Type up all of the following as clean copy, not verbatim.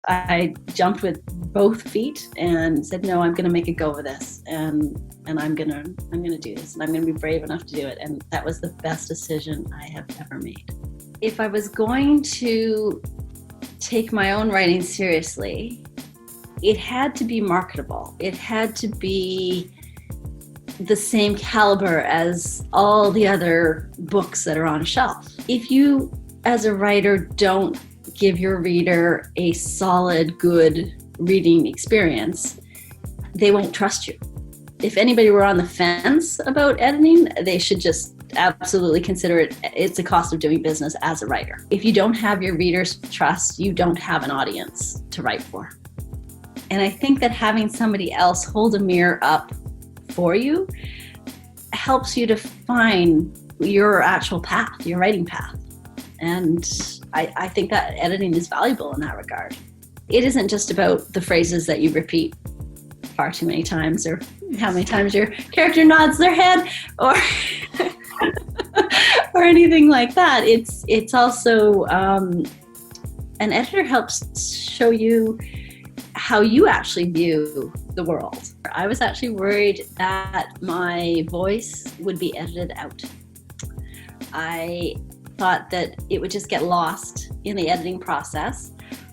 I jumped with both feet and said, no, I'm going to make a go of this. And I'm going to do this, and I'm going to be brave enough to do it. And that was the best decision I have ever made. If I was going to take my own writing seriously, it had to be marketable. It had to be the same caliber as all the other books that are on a shelf. If you, as a writer, don't give your reader a solid, good reading experience, they won't trust you. If anybody were on the fence about editing, they should just absolutely consider it. It's a cost of doing business as a writer. If you don't have your readers' trust, you don't have an audience to write for. And I think that having somebody else hold a mirror up for you helps you to find your actual path, your writing path. And I think that editing is valuable in that regard. It isn't just about the phrases that you repeat far too many times, or how many times your character nods their head, or or anything like that. It's also an editor helps show you how you actually view the world. I was actually worried that my voice would be edited out. I thought that it would just get lost in the editing process.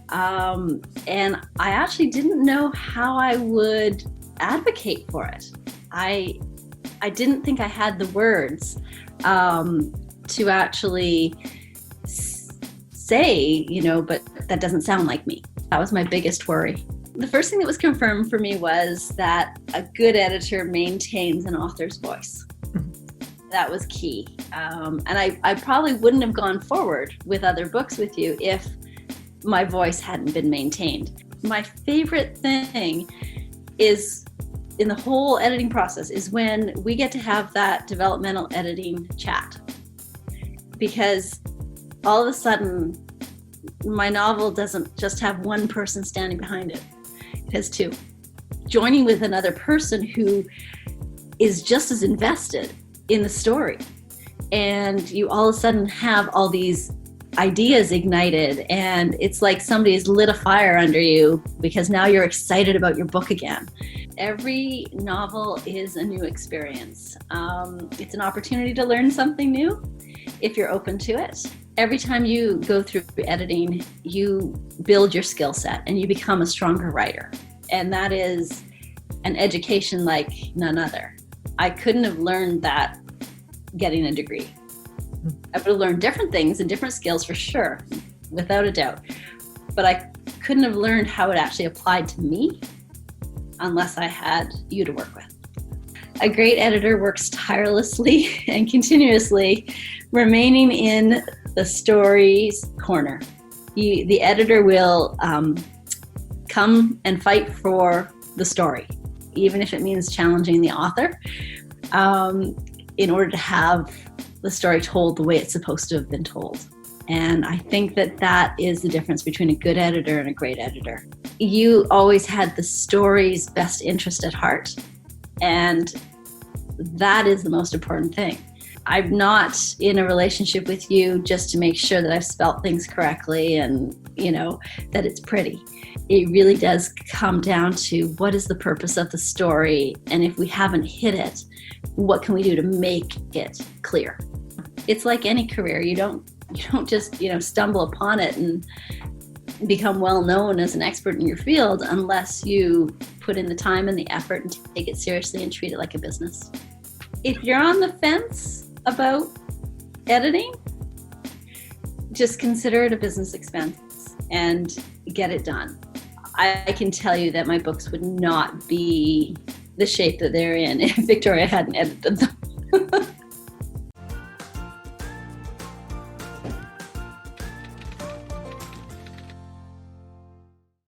And I actually didn't know how I would advocate for it. I didn't think I had the words to actually say, but that doesn't sound like me. That was my biggest worry. The first thing that was confirmed for me was that a good editor maintains an author's voice. That was key. And I probably wouldn't have gone forward with other books with you if my voice hadn't been maintained. My favorite thing is in the whole editing process is when we get to have that developmental editing chat. Because all of a sudden, my novel doesn't just have one person standing behind it. It has two. Joining with another person who is just as invested in the story. And you all of a sudden have all these ideas ignited, and it's like somebody's lit a fire under you because now you're excited about your book again. Every novel is a new experience. It's an opportunity to learn something new if you're open to it. Every time you go through editing, you build your skill set and you become a stronger writer. And that is an education like none other. I couldn't have learned that getting a degree. I would have learned different things and different skills for sure, without a doubt. But I couldn't have learned how it actually applied to me unless I had you to work with. A great editor works tirelessly and continuously, remaining in the story's corner. The editor will come and fight for the story, even if it means challenging the author, in order to have the story told the way it's supposed to have been told. And I think that is the difference between a good editor and a great editor. You always had the story's best interest at heart, and that is the most important thing. I'm not in a relationship with you just to make sure that I've spelt things correctly and, that it's pretty. It really does come down to what is the purpose of the story, and if we haven't hit it, what can we do to make it clear? It's like any career. You don't just, stumble upon it and become well known as an expert in your field unless you put in the time and the effort and take it seriously and treat it like a business. If you're on the fence about editing, just consider it a business expense and get it done. I can tell you that my books would not be the shape that they're in if Victoria hadn't edited them.